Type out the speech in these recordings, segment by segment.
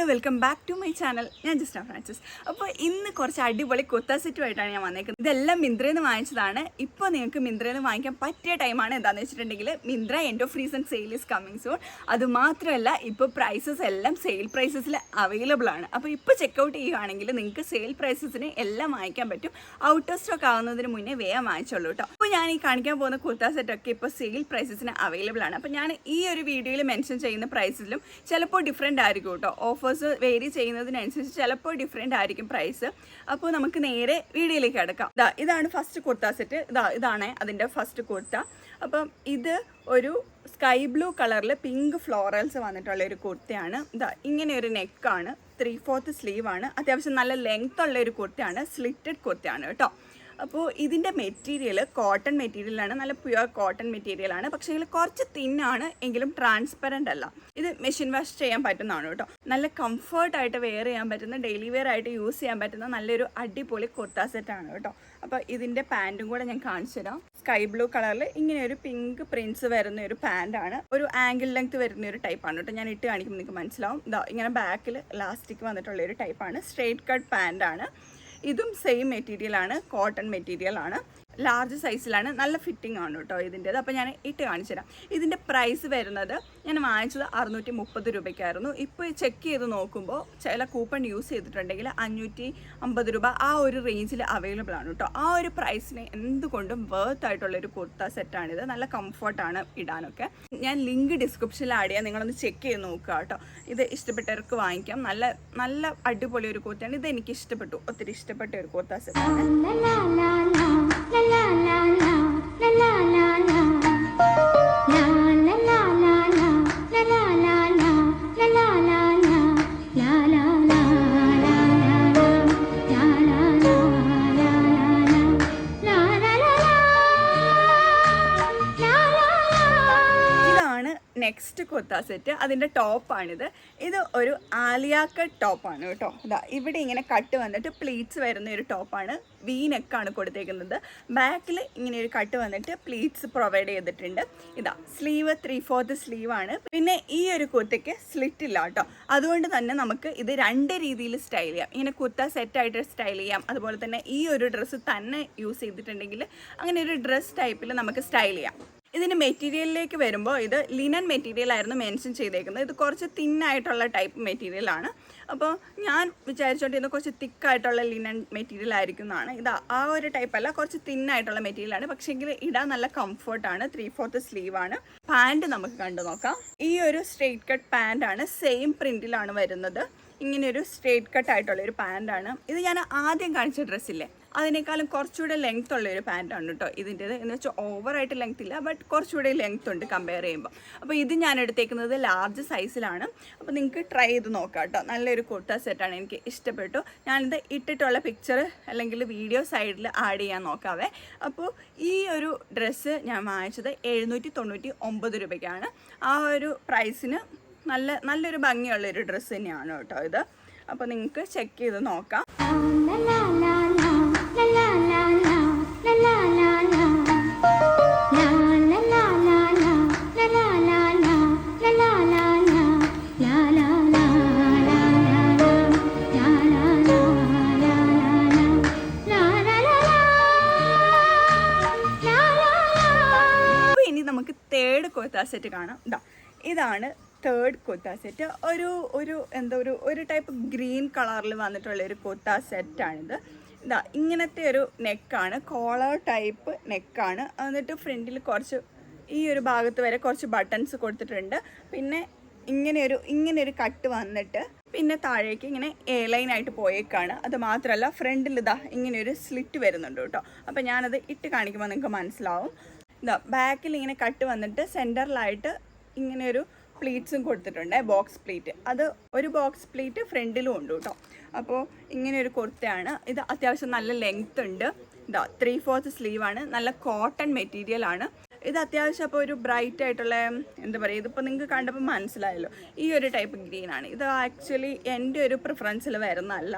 Hello welcome back to my channel. ഞാൻ Jasna Francis. അപ്പോൾ ഇന്ന് കുറച്ച് അടിപൊളി കുർത്ത സെറ്റുമായിട്ടാണ് ഞാൻ വന്നേക്കുന്നത്. ഇതെല്ലാം മിന്ത്രയിൽ നിന്ന് വാങ്ങിച്ചതാണ്. ഇപ്പോൾ നിങ്ങൾക്ക് മിന്ത്രയിൽ നിന്ന് വാങ്ങിക്കാൻ പറ്റിയ ടൈമാണ്. എന്താണെന്ന് വെച്ചിട്ടുണ്ടെങ്കിൽ Myntra end of reason sale is coming soon. അതുമാത്രമല്ല ഇപ്പോൾ പ്രൈസസ് എല്ലാം സെയിൽ പ്രൈസസിൽ അവൈലബിൾ ആണ്. അപ്പോൾ ഇപ്പോൾ ചെക്കൗട്ട് ചെയ്യുകയാണെങ്കിൽ നിങ്ങൾക്ക് സെയിൽ പ്രൈസസിന് എല്ലാം വാങ്ങിക്കാൻ പറ്റും. ഔട്ട് ഓഫ് സ്റ്റോക്ക് ആവുന്നതിന് മുന്നേ വേഗം വാങ്ങിച്ചോളൂ കേട്ടോ. അപ്പോൾ ഞാൻ ഈ കാണിക്കാൻ പോകുന്ന കുർത്ത സെറ്റൊക്കെ ഇപ്പോൾ സെയിൽ പ്രൈസസിന് അവൈലബിൾ ആണ്. അപ്പോൾ ഞാൻ ഈ ഒരു വീഡിയോയിൽ മെൻഷൻ ചെയ്യുന്ന പ്രൈസിലും ചിലപ്പോൾ ഡിഫറെൻ്റ് ആയിരിക്കും കേട്ടോ. ഓഫേഴ്സ് വേരി ചെയ്യുന്നതിനനുസരിച്ച് ചിലപ്പോൾ ഡിഫറെൻ്റ് ആയിരിക്കും പ്രൈസ്. അപ്പോൾ നമുക്ക് നേരെ വീഡിയോയിലേക്ക് കിടക്കാം. ഇതാണ് ഫസ്റ്റ് കുർത്ത സെറ്റ്. ഇതാണ് അതിൻ്റെ ഫസ്റ്റ് കുർത്ത. അപ്പം ഇത് ഒരു സ്കൈ ബ്ലൂ കളറിൽ പിങ്ക് ഫ്ലോറൽസ് വന്നിട്ടുള്ള ഒരു കുർത്തയാണ്. ഇങ്ങനെ ഒരു നെക്കാണ്, 3/4 സ്ലീവാണ്, അത്യാവശ്യം നല്ല ലെങ്ത് ഉള്ള ഒരു കുർത്തയാണ്, സ്ലിറ്റഡ് കുർത്തയാണ് കേട്ടോ. അപ്പോൾ ഇതിൻ്റെ മെറ്റീരിയൽ കോട്ടൺ മെറ്റീരിയലാണ്, നല്ല പ്യുവർ കോട്ടൺ മെറ്റീരിയലാണ്. പക്ഷേ ഇതിൽ കുറച്ച് തിന്നാണ്, എങ്കിലും ട്രാൻസ്പെറൻ്റ് അല്ല. ഇത് മെഷീൻ വാഷ് ചെയ്യാൻ പറ്റുന്നതാണ് കേട്ടോ. നല്ല കംഫർട്ടായിട്ട് വെയർ ചെയ്യാൻ പറ്റുന്ന, ഡെയിലി വെയർ ആയിട്ട് യൂസ് ചെയ്യാൻ പറ്റുന്ന നല്ലൊരു അടിപൊളി കുർത്ത സെറ്റാണ് കേട്ടോ. അപ്പോൾ ഇതിൻ്റെ പാൻറ്റും കൂടെ ഞാൻ കാണിച്ചു തരാം. സ്കൈ ബ്ലൂ കളറിൽ ഇങ്ങനെ ഒരു പിങ്ക് പ്രിൻസ് വരുന്ന ഒരു പാൻറ്റാണ്. ഒരു ആംഗിൾ ലെങ്ത് വരുന്ന ഒരു ടൈപ്പാണ് കേട്ടോ. ഞാൻ ഇട്ട് കാണിക്കുമ്പോൾ നിങ്ങൾക്ക് മനസ്സിലാവും. ഇങ്ങനെ ബാക്കിൽ ലാസ്റ്റിക് വന്നിട്ടുള്ള ഒരു ടൈപ്പാണ്. സ്ട്രെയിറ്റ് കട്ട് പാൻറ്റാണ്. ഇതും സെയിം മെറ്റീരിയലാണ്, കോട്ടൺ മെറ്റീരിയലാണ്, ലാർജ് സൈസിലാണ്, നല്ല ഫിറ്റിംഗ് ആണ് കേട്ടോ ഇതിൻ്റേത്. അപ്പോൾ ഞാൻ ഇട്ട് കാണിച്ചു തരാം. ഇതിൻ്റെ പ്രൈസ് വരുന്നത് ഞാൻ വാങ്ങിച്ചത് 630 രൂപയ്ക്കായിരുന്നു. ഇപ്പോൾ ചെക്ക് ചെയ്ത് നോക്കുമ്പോൾ ചില കൂപ്പൺ യൂസ് ചെയ്തിട്ടുണ്ടെങ്കിൽ 550 രൂപ ആ ഒരു റേഞ്ചിൽ അവൈലബിൾ ആണ് കേട്ടോ. ആ ഒരു പ്രൈസിന് എന്തുകൊണ്ടും വേർത്ത് ആയിട്ടുള്ളൊരു കുർത്ത സെറ്റാണിത്. നല്ല കംഫർട്ടാണ് ഇടാനൊക്കെ. ഞാൻ ലിങ്ക് ഡിസ്ക്രിപ്ഷനിൽ ആഡ് ചെയ്യാം, നിങ്ങളൊന്ന് ചെക്ക് ചെയ്ത് നോക്കുക കേട്ടോ. ഇത് ഇഷ്ടപ്പെട്ടവർക്ക് വാങ്ങിക്കാം. നല്ല നല്ല അടിപൊളി ഒരു കുർത്തയാണ്. ഇത് എനിക്ക് ഇഷ്ടപ്പെട്ടു, ഒത്തിരി ഇഷ്ടപ്പെട്ട ഒരു കുർത്ത സെറ്റാണ്. നെക്സ്റ്റ് കുർത്ത സെറ്റ്, അതിൻ്റെ ടോപ്പാണിത്. ഇത് ഒരു ആലിയ കട്ട് ടോപ്പാണ് കേട്ടോ. ഇവിടെ ഇങ്ങനെ കട്ട് വന്നിട്ട് പ്ലീറ്റ്സ് വരുന്ന ഒരു ടോപ്പാണ്. വി നെക്കാണ് കൊടുത്തേക്കുന്നത്. ബാക്കിൽ ഇങ്ങനെ ഒരു കട്ട് വന്നിട്ട് പ്ലീറ്റ്സ് പ്രൊവൈഡ് ചെയ്തിട്ടുണ്ട്. സ്ലീവ് 3/4 സ്ലീവാണ്. പിന്നെ ഈ ഒരു കുർത്തയ്ക്ക് സ്ലിറ്റ് ഇല്ല കേട്ടോ. അതുകൊണ്ട് തന്നെ നമുക്ക് ഇത് രണ്ട് രീതിയിൽ സ്റ്റൈൽ ചെയ്യാം. ഇങ്ങനെ കുർത്ത സെറ്റായിട്ട് സ്റ്റൈൽ ചെയ്യാം. അതുപോലെ തന്നെ ഈ ഒരു ഡ്രസ്സ് തന്നെ യൂസ് ചെയ്തിട്ടുണ്ടെങ്കിൽ അങ്ങനെ ഒരു ഡ്രസ്സ് ടൈപ്പിൽ നമുക്ക് സ്റ്റൈൽ ചെയ്യാം. ഇതിൻ്റെ മെറ്റീരിയലിലേക്ക് വരുമ്പോൾ ഇത് ലിനൻ മെറ്റീരിയലായിരുന്നു മെൻഷൻ ചെയ്തേക്കുന്നത്. ഇത് കുറച്ച് തിന്നായിട്ടുള്ള ടൈപ്പ് മെറ്റീരിയലാണ്. അപ്പോൾ ഞാൻ വിചാരിച്ചോണ്ട് ഇത് കുറച്ച് തിക്കായിട്ടുള്ള ലിനൻ മെറ്റീരിയൽ ആയിരിക്കും എന്നാണ്. ഇത് ആ ഒരു ടൈപ്പല്ല, കുറച്ച് തിന്നായിട്ടുള്ള മെറ്റീരിയലാണ്. പക്ഷേങ്കിൽ ഇടാൻ നല്ല കംഫർട്ടാണ്. 3/4 സ്ലീവാണ്. പാൻറ്റ് നമുക്ക് കണ്ടു നോക്കാം. ഈ ഒരു സ്ട്രെയിറ്റ് കട്ട് പാൻറ്റാണ്, സെയിം പ്രിൻറ്റിലാണ് വരുന്നത്. ഇങ്ങനെയൊരു സ്ട്രെയിറ്റ് കട്ട് ആയിട്ടുള്ള ഒരു പാൻറ്റാണ്. ഇത് ഞാൻ ആദ്യം കാണിച്ച ഡ്രസ്സില്ലേ അതിനേക്കാളും കുറച്ചുകൂടെ ലെങ്ത് ഉള്ള ഒരു പാൻറ്റാണ് കേട്ടോ ഇതിൻ്റേത്. എന്ന് വെച്ചാൽ ഓവറായിട്ട് ലെങ്ത് ഇല്ല, ബട്ട് കുറച്ചുകൂടെ ലെങ്ത് ഉണ്ട് കമ്പയർ ചെയ്യുമ്പോൾ. അപ്പോൾ ഇത് ഞാൻ എടുത്തേക്കുന്നത് ലാർജ് സൈസിലാണ്. അപ്പോൾ നിങ്ങൾക്ക് ട്രൈ ചെയ്ത് നോക്കാം കേട്ടോ. നല്ലൊരു കുർത്ത സെറ്റാണ്, എനിക്ക് ഇഷ്ടപ്പെട്ടു. ഞാനിത് ഇട്ടിട്ടുള്ള പിക്ചർ അല്ലെങ്കിൽ വീഡിയോ സൈഡിൽ ആഡ് ചെയ്യാൻ നോക്കാവേ. അപ്പോൾ ഈ ഒരു ഡ്രസ്സ് ഞാൻ വാങ്ങിച്ചത് 799 രൂപയ്ക്കാണ്. ആ ഒരു പ്രൈസിന് നല്ലൊരു ഭംഗിയുള്ളൊരു ഡ്രസ്സ് തന്നെയാണ് കേട്ടോ ഇത്. അപ്പോൾ നിങ്ങൾക്ക് ചെക്ക് ചെയ്ത് നോക്കാം. ഇനി നമുക്ക് തേർഡ് കുർത്ത സെറ്റ് കാണാം. ഇതാണ് തേർഡ് കുർത്ത സെറ്റ്. ഒരു ടൈപ്പ് ഗ്രീൻ കളറിൽ വന്നിട്ടുള്ള ഒരു കുർത്ത സെറ്റാണിത്. ഇങ്ങനത്തെ ഒരു നെക്കാണ്, കോളർ ടൈപ്പ് നെക്കാണ്. എന്നിട്ട് ഫ്രണ്ടിൽ കുറച്ച് ഈ ഒരു ഭാഗത്ത് വരെ കുറച്ച് ബട്ടൺസ് കൊടുത്തിട്ടുണ്ട്. പിന്നെ ഇങ്ങനെയൊരു കട്ട് വന്നിട്ട് പിന്നെ താഴേക്ക് ഇങ്ങനെ എ ലൈനായിട്ട് പോയേക്കാണ്. അത് മാത്രമല്ല ഫ്രണ്ടിൽ ഇങ്ങനെയൊരു സ്ലിറ്റ് വരുന്നുണ്ട് കേട്ടോ. അപ്പോൾ ഞാനത് ഇട്ട് കാണിക്കുമ്പോൾ നിങ്ങൾക്ക് മനസ്സിലാവും. ബാക്കിൽ ഇങ്ങനെ കട്ട് വന്നിട്ട് സെൻറ്ററിലായിട്ട് ഇങ്ങനെയൊരു പ്ലീറ്റ്സും കൊടുത്തിട്ടുണ്ട്, ബോക്സ് പ്ലീറ്റ്. അത് ഒരു ബോക്സ് പ്ലീറ്റ് ഫ്രണ്ടിലും ഉണ്ട് കേട്ടോ. അപ്പോൾ ഇങ്ങനെയൊരു കുർത്തയാണ്. ഇത് അത്യാവശ്യം നല്ല ലെങ്ത് ഉണ്ട്. 3/4 സ്ലീവാണ്, നല്ല കോട്ടൺ മെറ്റീരിയലാണ്. ഇത് അത്യാവശ്യം അപ്പോൾ ഒരു ബ്രൈറ്റ് ആയിട്ടുള്ള എന്താ പറയുക, ഇതിപ്പോൾ നിങ്ങൾക്ക് കണ്ടപ്പോൾ മനസ്സിലായല്ലോ ഈ ഒരു ടൈപ്പ് ഗ്രീനാണ്. ഇത് ആക്ച്വലി എൻ്റെ ഒരു പ്രിഫറൻസിൽ വരുന്നതല്ല.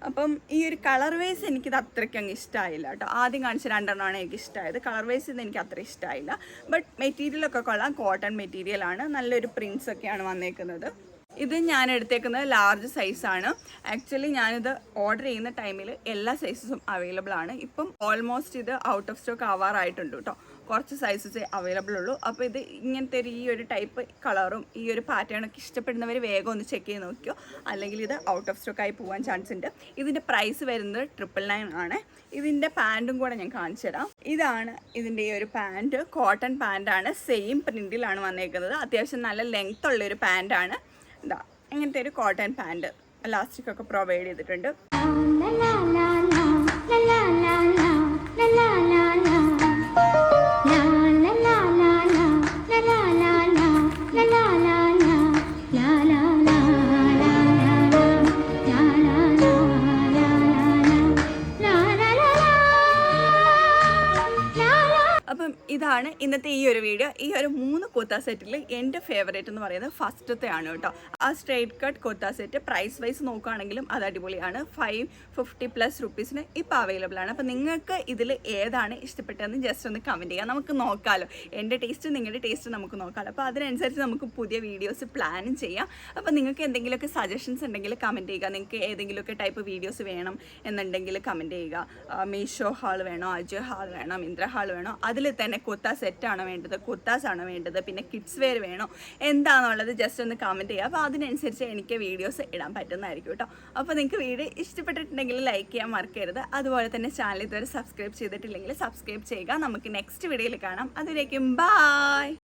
അപ്പം ഈ ഒരു കളർ വൈസ് എനിക്കിത് അത്രയ്ക്ക് അങ്ങ് ഇഷ്ടമായില്ല കേട്ടോ. ആദ്യം കാണിച്ച രണ്ടെണ്ണമാണ് എനിക്ക് ഇഷ്ടമായത്. കളർ വൈസ് ഇത് എനിക്ക് അത്ര ഇഷ്ടമായില്ല. ബട്ട് മെറ്റീരിയലൊക്കെ കൊള്ളാം, കോട്ടൺ മെറ്റീരിയലാണ്, നല്ലൊരു പ്രിൻസൊക്കെയാണ് വന്നേക്കുന്നത്. ഇത് ഞാൻ എടുത്തേക്കുന്നത് ലാർജ് സൈസാണ്. ആക്ച്വലി ഞാനിത് ഓർഡർ ചെയ്യുന്ന ടൈമിൽ എല്ലാ സൈസസും അവൈലബിൾ ആണ്. ഇപ്പം ഓൾമോസ്റ്റ് ഇത് ഔട്ട് ഓഫ് സ്റ്റോക്ക് ആവാറായിട്ടുണ്ട് കേട്ടോ. കുറച്ച് സൈസസേ അവൈലബിൾ ഉള്ളൂ. അപ്പോൾ ഇത് ഇങ്ങനത്തെ ഈ ഒരു ടൈപ്പ് കളറും ഈ ഒരു പാറ്റേണൊക്കെ ഇഷ്ടപ്പെടുന്നവർ വേഗം ഒന്ന് ചെക്ക് ചെയ്ത് നോക്കിയോ, അല്ലെങ്കിൽ ഇത് ഔട്ട് ഓഫ് സ്റ്റോക്കായി പോകാൻ ചാൻസ് ഉണ്ട്. ഇതിൻ്റെ പ്രൈസ് വരുന്നത് 999 ആണ്. ഇതിൻ്റെ പാൻറ്റും കൂടെ ഞാൻ കാണിച്ചു തരാം. ഇതാണ് ഇതിൻ്റെ ഈ ഒരു പാൻറ്റ്, കോട്ടൺ പാൻറ്റാണ്, സെയിം പ്രിൻറ്റിലാണ് വന്നേക്കുന്നത്. അത്യാവശ്യം നല്ല ലെങ്ത് ഉള്ളൊരു പാൻറ്റാണ്. ഇതാ ഇങ്ങനത്തെ ഒരു കോട്ടൺ പാൻറ്റ് ഇലാസ്റ്റിക്കൊക്കെ പ്രൊവൈഡ് ചെയ്തിട്ടുണ്ട്. അപ്പം ഇതാണ് ഇന്നത്തെ ഈ ഒരു വീഡിയോ. ഈ ഒരു 3 കുർത്ത സെറ്റിൽ എൻ്റെ ഫേവറേറ്റ് എന്ന് പറയുന്നത് ഫസ്റ്റത്തെ ആണ് കേട്ടോ. ആ straight cut kurta set price wise നോക്കുകയാണെങ്കിലും അത് അടിപൊളിയാണ്. 550+ റുപ്പീസിന് ഇപ്പോൾ അവൈലബിൾ ആണ്. അപ്പോൾ നിങ്ങൾക്ക് ഇതിൽ ഏതാണ് ഇഷ്ടപ്പെട്ടതെന്ന് ജസ്റ്റ് ഒന്ന് കമൻറ്റ് ചെയ്യാം. നമുക്ക് നോക്കാമല്ലോ, എൻ്റെ ടേസ്റ്റ് നിങ്ങളുടെ ടേസ്റ്റ് നമുക്ക് നോക്കാമല്ലോ. അപ്പോൾ അതിനനുസരിച്ച് നമുക്ക് പുതിയ വീഡിയോസ് പ്ലാനും ചെയ്യാം. അപ്പോൾ നിങ്ങൾക്ക് എന്തെങ്കിലുമൊക്കെ സജഷൻസ് ഉണ്ടെങ്കിൽ കമൻറ്റ് ചെയ്യുക. നിങ്ങൾക്ക് ഏതെങ്കിലുമൊക്കെ ടൈപ്പ് വീഡിയോസ് വേണം എന്നുണ്ടെങ്കിൽ കമൻറ്റ് ചെയ്യുക. മീഷോ ഹാൾ വേണോ, അജിയോ ഹാൾ വേണോ, മിന്ത്ര ഹാൾ വേണോ, അതിൽ തന്നെ കുർത്ത സെറ്റാണോ വേണ്ടത്, കുർത്താസ് ആണോ വേണ്ടത്, പിന്നെ കിഡ്സ് വെയർ വേണോ, എന്താണെന്നുള്ളത് ജസ്റ്റ് ഒന്ന് കമൻറ്റ് ചെയ്യുക. അപ്പോൾ അതിനനുസരിച്ച് എനിക്ക് വീഡിയോസ് ഇടാൻ പറ്റുന്നതായിരിക്കും കേട്ടോ. അപ്പോൾ നിങ്ങൾക്ക് വീഡിയോ ഇഷ്ടപ്പെട്ടിട്ടുണ്ടെങ്കിൽ ലൈക്ക് ചെയ്യാൻ മറക്കരുത്. അതുപോലെ തന്നെ ചാനൽ ഇതുവരെ സബ്സ്ക്രൈബ് ചെയ്തിട്ടില്ലെങ്കിൽ സബ്സ്ക്രൈബ് ചെയ്യുക. നമുക്ക് നെക്സ്റ്റ് വീഡിയോയിൽ കാണാം. അതിലേക്കും ബൈ.